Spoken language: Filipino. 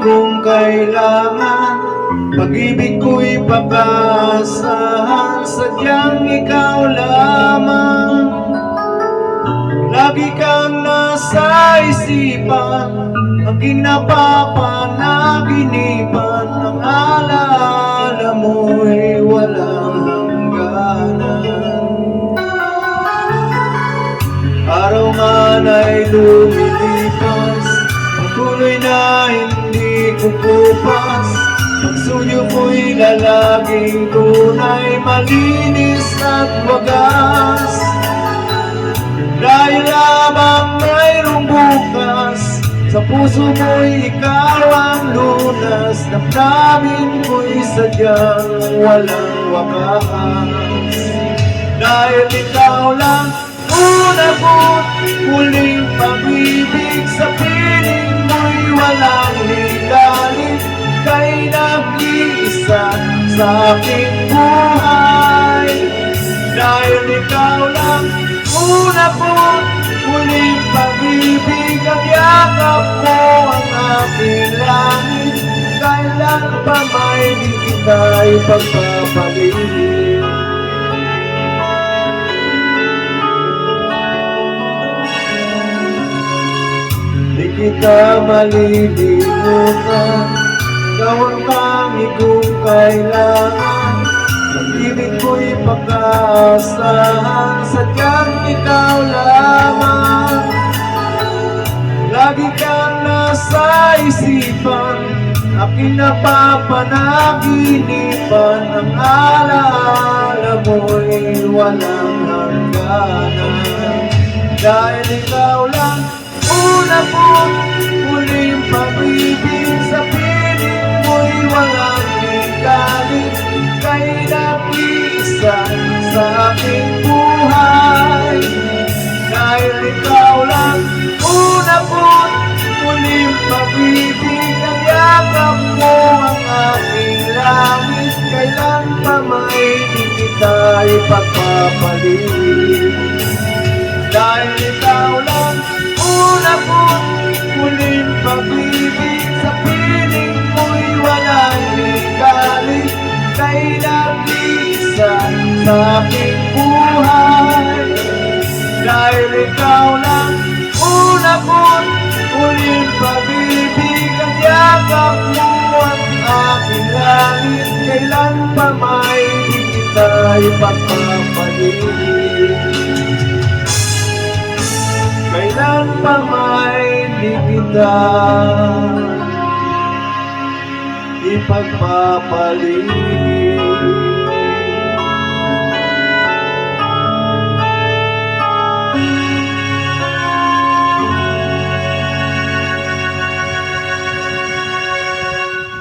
kung kailangan. Pag-ibig ko'y pag-aasahan, sadyang ikaw lamang. Lagi kang nasa isipan, aking napapanaginipan. Ang alaala mo'y walang hangganan. Araw man ay lumilipas, ang tuloy na hindi kukupas. Pagsuyo mo'y lalaging tunay, malinis at wagas. Dahil lamang mayroong bukas, sa puso mo'y ikaw ang lunas. Damdamin ko'y sadyang walang wakas. Dahil ikaw lang una ko't muling pag-ibig, sa piling mo'y walang ligalig. Kay nag-iisa sa aking buhay. Dahil ikaw lang una ko't muling pag-ibig, ang yakap mo ang aking langit. Kailan pa may di kita ipagpapalit. Di kita malilimutan, ikaw ang tangi kong kailangan. Pag-ibig ko'y pag-aasahan, sadyang ikaw lamang. Lagi kang nasa isipan, aking napapanaginipan. Ang alaala mo'y walang hangganan. Dahil ikaw lang una ko't muling pag-ibig, sa piling mo'y walang ligalig. Kay nag-iisa sa aking buhay. Dahil ikaw lang una ko't muling pag-ibig, ang yakap mo ang aking langit. Kailan pa may di kita ipagpapalit. Dahil ikaw lang una ko't muling pag-ibig, sa piling mo'y walang ligalig. Kay nag-iisa sa aking buhay. Dahil ikaw lang una ko't muling pag-ibig, ang yakap mo ang aking langit. Kailan pa may di kita ipagpapalit. Kailan pa may di kita ipagpapalit.